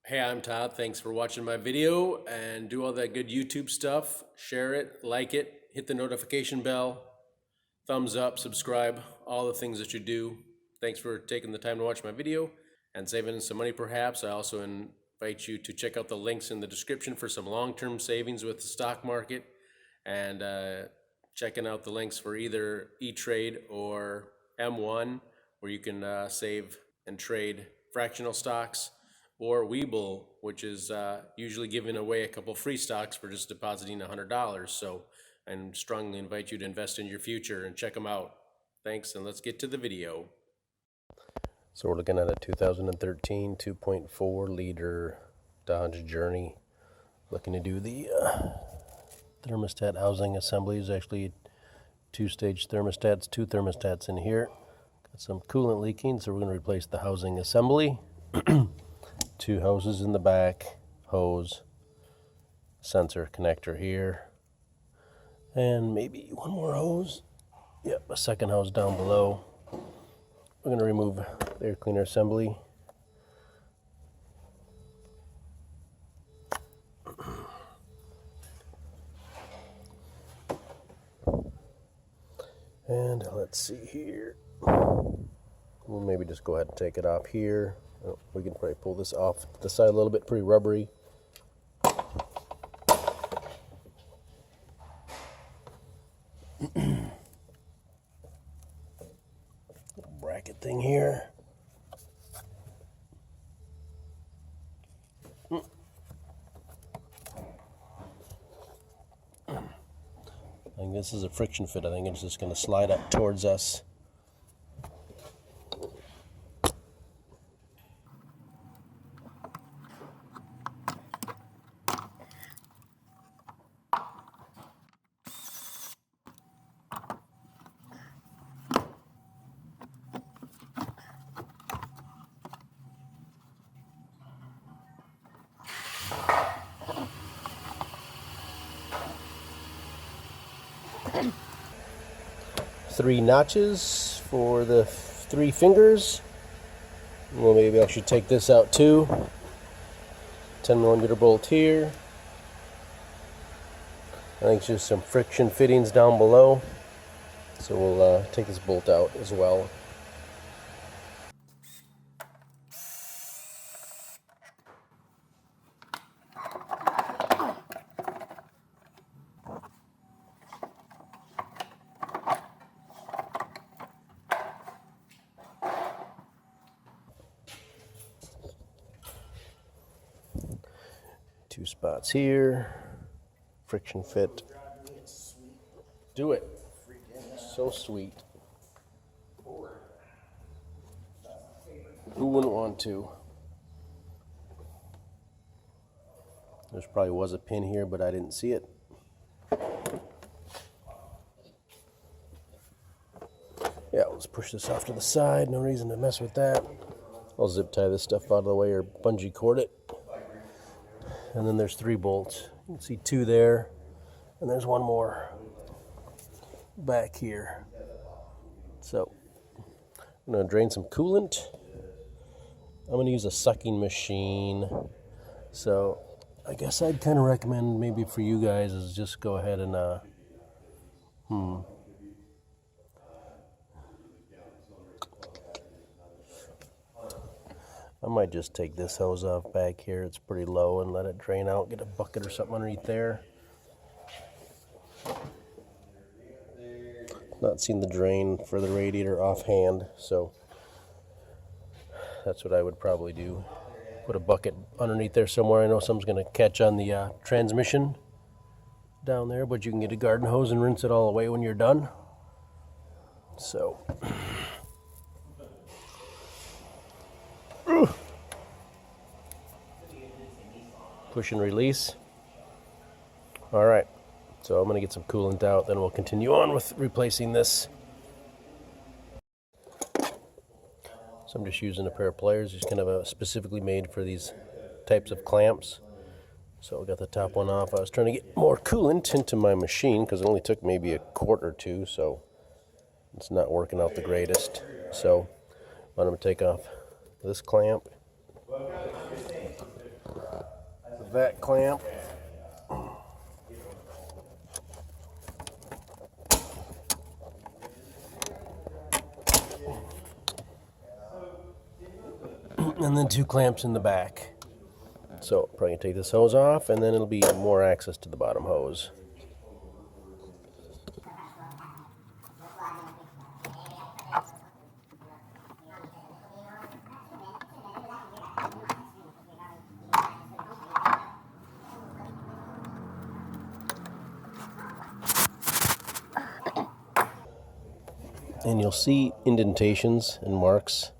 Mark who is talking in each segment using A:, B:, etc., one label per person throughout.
A: Hey, I'm Todd. Thanks for watching my video and do all that good YouTube stuff. Share it, like it, hit the notification bell, thumbs up, subscribe, all the things that you do. Thanks for taking the time to watch my video and saving some money perhaps. I also invite you to check out the links in the description for some long-term savings with the stock market and checking out the links for either E-Trade or M1 where you can save and trade fractional stocks, or Webull, which is usually giving away a couple free stocks for just depositing $100. So I strongly invite you to invest in your future and check them out. Thanks, and let's get to the video. So we're looking at a 2013 2.4 liter Dodge Journey. Looking to do the thermostat housing assembly. Is actually two-stage thermostats, two thermostats in here. Got some coolant leaking, so we're going to replace the housing assembly. Two hoses in the back, hose, sensor connector here, and maybe one more hose. Yep, a second hose down below. We're going to remove the air cleaner assembly. And let's see here. We'll maybe just go ahead and take it off here. Oh, we can probably pull this off the side a little bit, pretty rubbery. Little bracket thing here. I think this is a friction fit. I think it's just going to slide up towards us. Three notches for the three fingers. Well, maybe I should take this out too. 10mm bolt here. I think it's just some friction fittings down below. So we'll take this bolt out as well. Two spots here, friction fit. Do it. So sweet. Who wouldn't want to? There's probably was a pin here, but I didn't see it. Yeah, let's push this off to the side. No reason to mess with that. I'll zip tie this stuff out of the way or bungee cord it. And then there's three bolts. You can see two there, and there's one more back here. So I'm going to drain some coolant. I'm going to use a sucking machine. So I guess I'd kind of recommend maybe for you guys is just go ahead and I might just take this hose off back here. It's pretty low, and let it drain out. Get a bucket or something underneath there. Not seen the drain for the radiator offhand, so that's what I would probably do. Put a bucket underneath there somewhere. I know something's going to catch on the transmission down there, but you can get a garden hose and rinse it all away when you're done. So push and release. All right, so I'm going to get some coolant out, then we'll continue on with replacing this. So I'm just using a pair of pliers, just kind of specifically made for these types of clamps. So I got the top one off. I was trying to get more coolant into my machine because it only took maybe a quart or two, so it's not working out the greatest. So I'm going to take off this clamp. with that clamp. And then 2 clamps in the back. So probably gonna take this hose off, and then it'll be more access to the bottom hose. And you'll see indentations and marks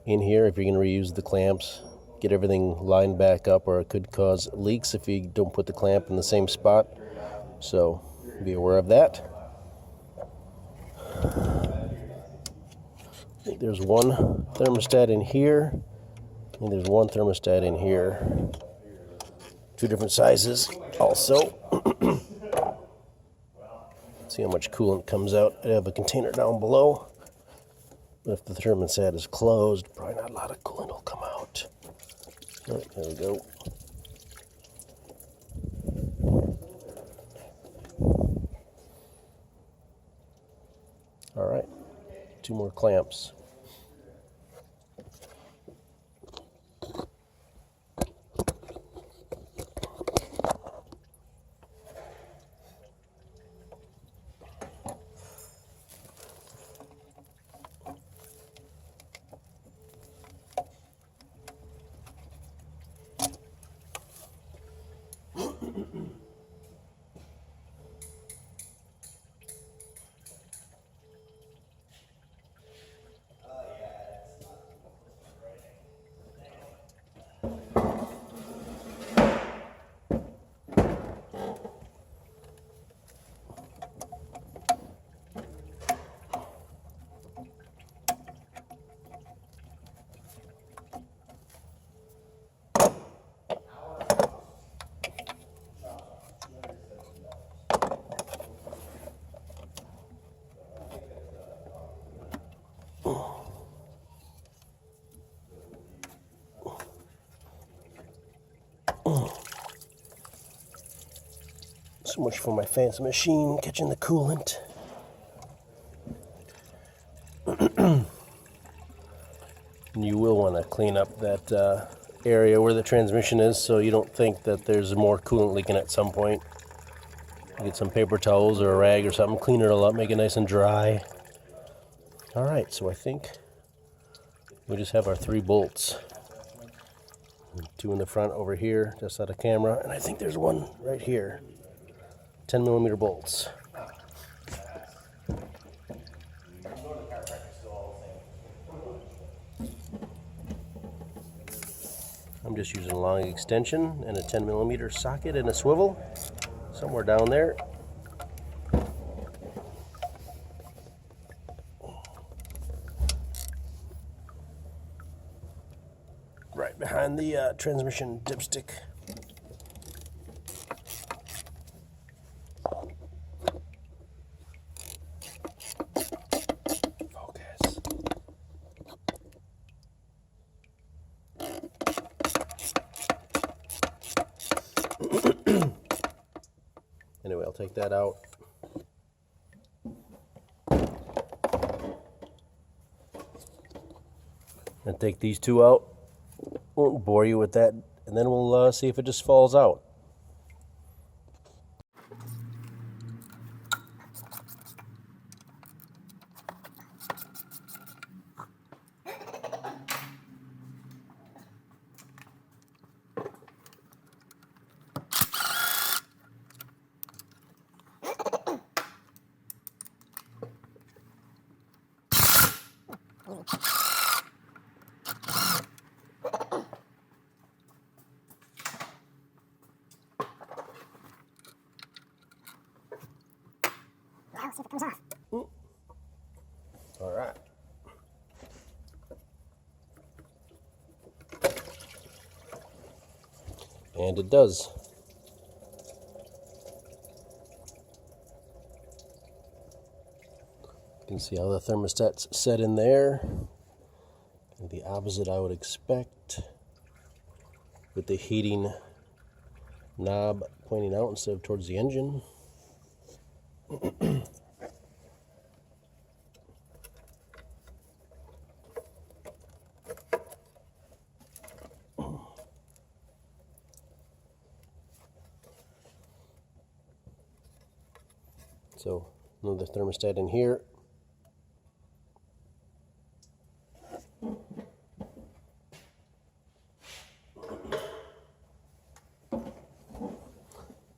A: in here if you're going to reuse the clamps. Get everything lined back up, or it could cause leaks if you don't put the clamp in the same spot. So be aware of that. I think there's one thermostat in here, and there's one thermostat in here. 2 different sizes also. See how much coolant comes out. I have a container down below. But if the thermostat is closed, probably not a lot of coolant will come out. All right, there we go. All right, 2 more clamps. So much for my fancy machine catching the coolant. And you will want to clean up that area where the transmission is, so you don't think that there's more coolant leaking at some point. Get some paper towels or a rag or something, clean it all up, make it nice and dry. All right, so I think we just have our 3 bolts. 2 in the front over here, just out of camera, and I think there's one right here. 10mm bolts. I'm just using a long extension and a 10mm socket and a swivel somewhere down there. Right behind the transmission dipstick. Anyway, I'll take that out. And take these 2 out. Won't bore you with that, and then we'll see if it just falls out.
B: Now see if it comes off.
A: All right. And it does. You can see how the thermostat's set in there. And the opposite I would expect with the heating knob pointing out instead of towards the engine. So another thermostat in here.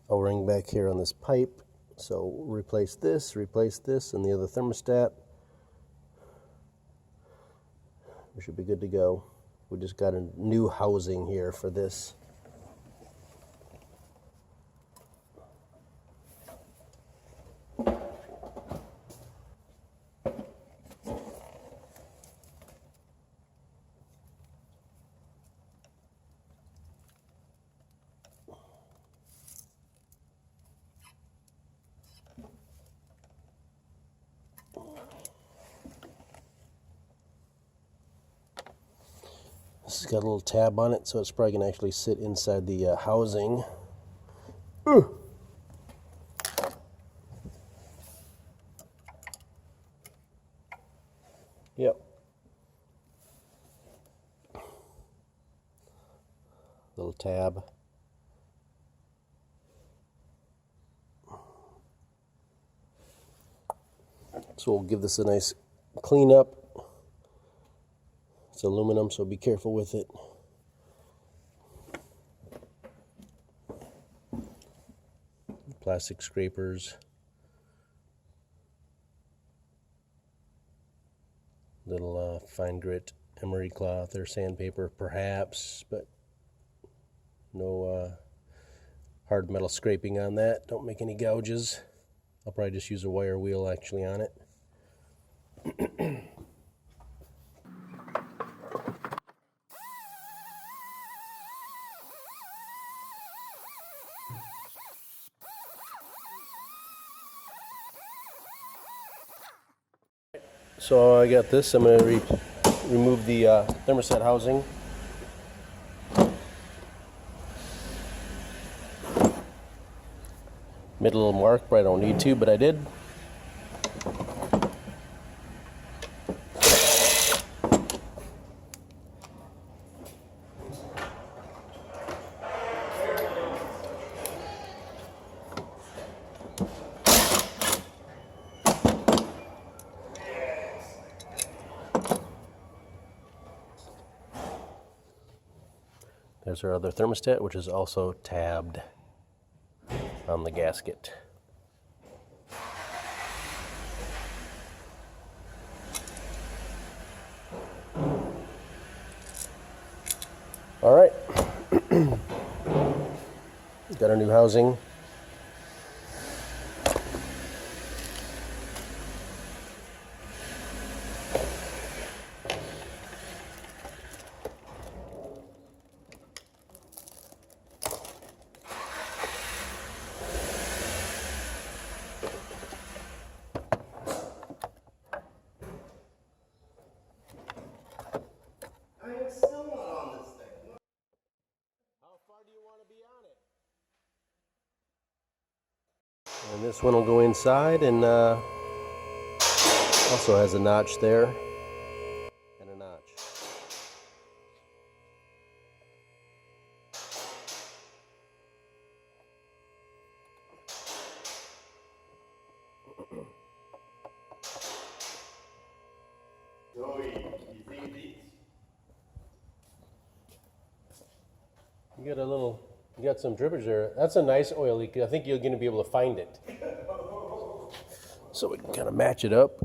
A: O-ring back here on this pipe. So replace this, and the other thermostat. We should be good to go. We just got a new housing here for this. This has got a little tab on it, so it's probably going to actually sit inside the housing. Yep. Little tab. So we'll give this a nice clean up. It's aluminum, so be careful with it. Plastic scrapers. Little fine grit emery cloth or sandpaper perhaps, but no hard metal scraping on that. Don't make any gouges. I'll probably just use a wire wheel actually on it. So I got this. I'm going to remove the thermostat housing. Made a little mark, but I don't need to, but I did. There's our other thermostat, which is also tabbed on the gasket. All right, got our new housing. And this one will go inside, and also has a notch there and a notch. You got some drippage there. That's a nice oil leak. I think you're going to be able to find it. So we can kind of match it up.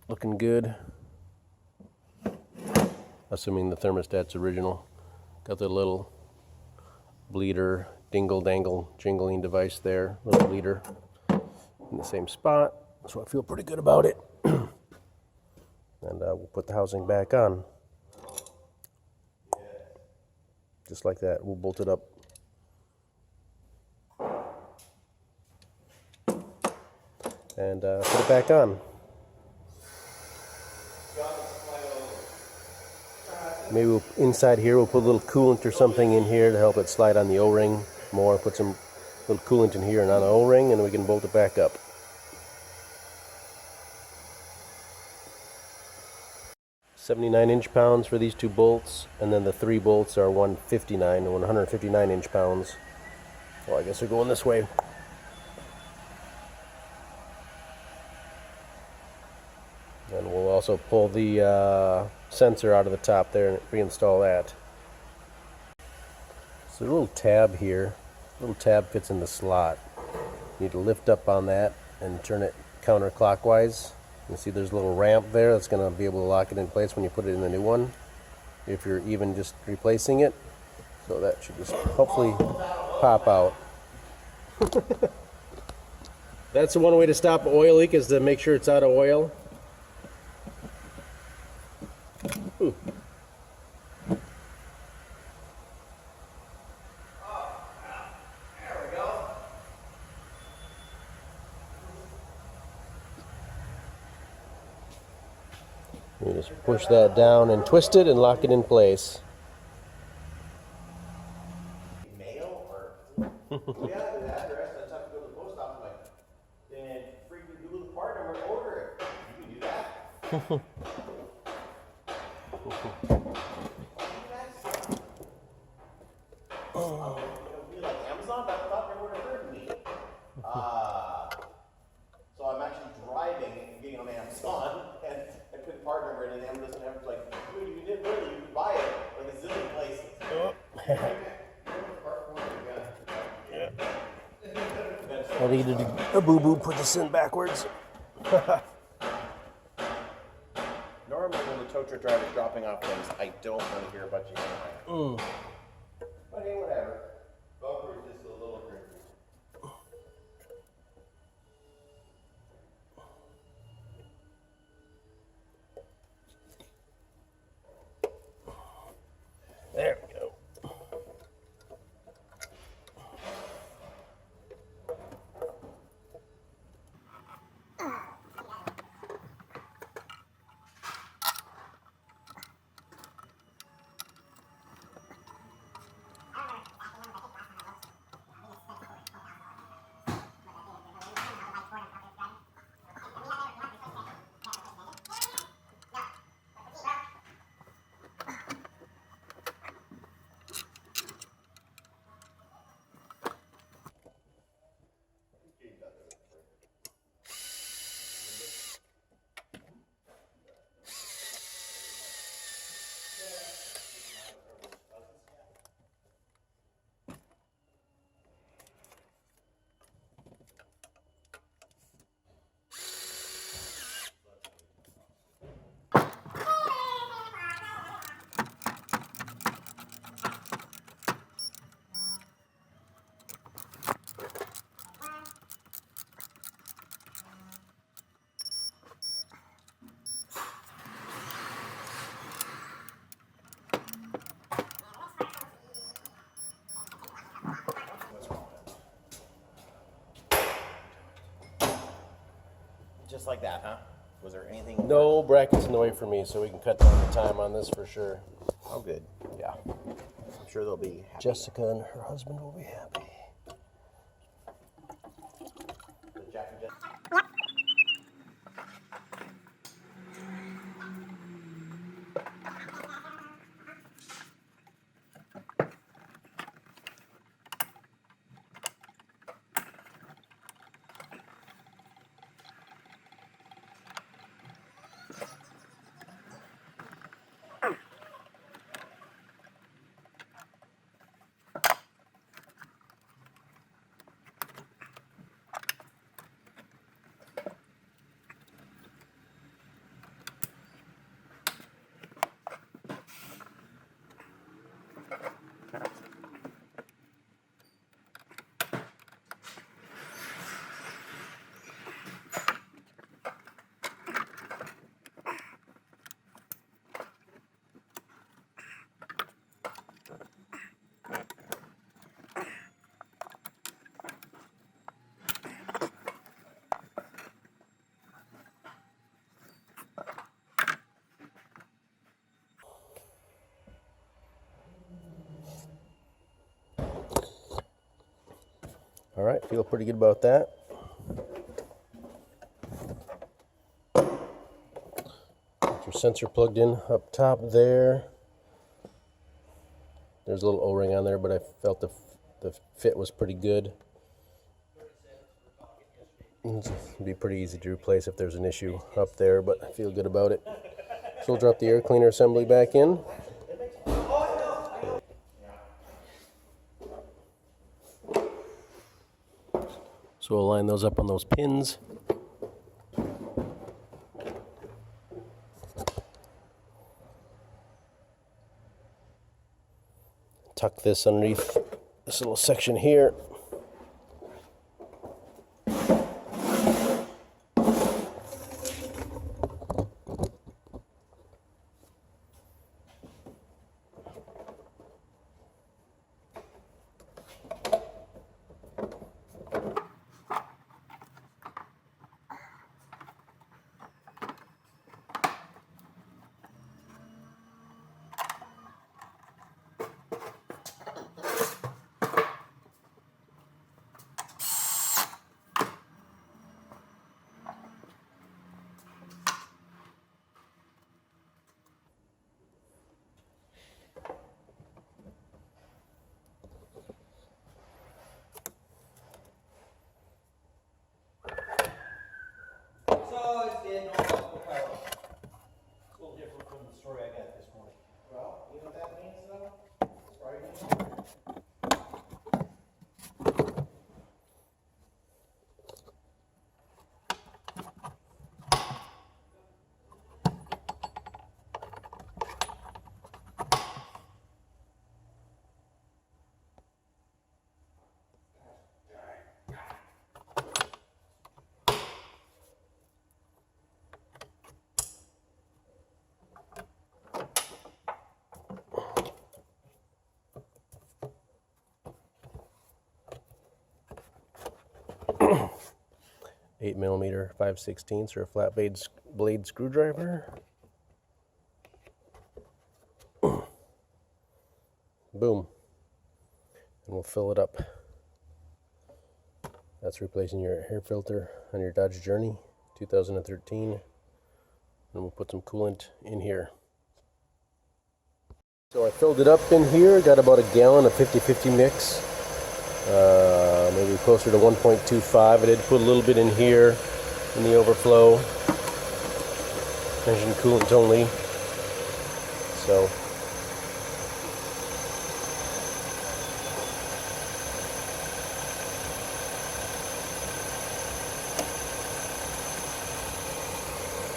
A: Looking good. Assuming the thermostat's original. Got the little bleeder, dingle dangle jingling device there. Little bleeder in the same spot. So I feel pretty good about it. And we'll put the housing back on. Just like that. We'll bolt it up. And put it back on. Maybe inside here we'll put a little coolant or something in here to help it slide on the O-ring more. Put some little coolant in here and on the O-ring, and we can bolt it back up. .79 inch-pounds for these 2 bolts, and then the 3 bolts are 159 inch-pounds. Well, I guess we're going this way. And we'll also pull the sensor out of the top there and reinstall that. So a little tab here. Little tab fits in the slot. You need to lift up on that and turn it counterclockwise. You see there's a little ramp there that's going to be able to lock it in place when you put it in the new one, if you're even just replacing it. So that should just hopefully pop out. That's the one way to stop an oil leak, is to make sure it's out of oil. Ooh. You just push that down and twist it and lock it in place.
B: Mail or we have the address, I just have to go to the post office, like, then freaking Google the part number and order it. You can do that. Be like Amazon, but I thought they would have heard me. So I'm actually driving and getting on Amazon and I put the part number in, and Amazon doesn't have to, like, dude, you didn't really, you can buy it like a zillion places.
A: I needed a boo-boo, put this in backwards.
B: Normally when the tow truck driver's dropping off things, I don't want to hear about you anyway. But hey, whatever. Bumper is just a little crazy.
A: There we go.
B: Just like that, huh? Was there anything?
A: No brackets in the way for me, so we can cut down the time on this for sure.
B: Oh, good.
A: Yeah.
B: I'm sure they'll be happy.
A: Jessica and her husband will be happy.
B: Jack and Jess.
A: All right, feel pretty good about that. Get your sensor plugged in up top there. There's a little O-ring on there, but I felt the fit was pretty good. It'd be pretty easy to replace if there's an issue up there, but I feel good about it. So we'll drop the air cleaner assembly back in. So we'll line those up on those pins. Tuck this underneath this little section here. Eight millimeter 5/16 or a flat blade screwdriver. Boom. And we'll fill it up. That's replacing your air filter on your Dodge Journey 2013. And we'll put some coolant in here. So I filled it up in here, got about a gallon of 50-50 mix. Maybe closer to 1.25. I did put a little bit in here in the overflow. Engine coolant only. So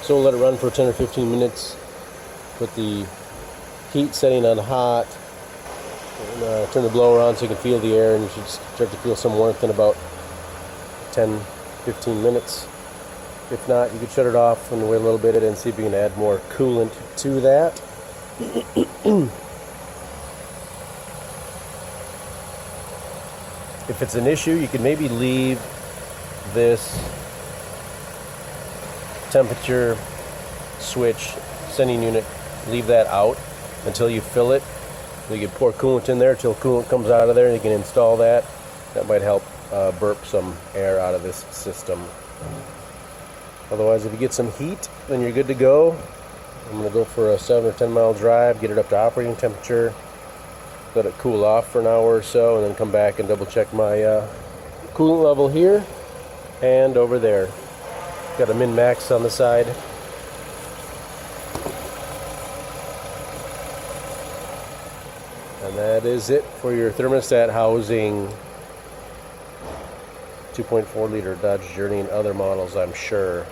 A: we'll let it run for 10 or 15 minutes. Put the heat setting on hot. And, turn the blower on so you can feel the air, and you should start to feel some warmth in about 10-15 minutes. If not, you could shut it off and wait a little bit and see if you can add more coolant to that. If it's an issue, you could maybe leave this temperature switch sending unit, leave that out until you fill it. You can pour coolant in there until coolant comes out of there, and you can install that. That might help burp some air out of this system. Otherwise, if you get some heat, then you're good to go. I'm going to go for a 7 or 10 mile drive, get it up to operating temperature, let it cool off for an hour or so, and then come back and double check my coolant level here and over there. Got a min-max on the side. And that is it for your thermostat housing. 2.4 liter Dodge Journey and other models, I'm sure.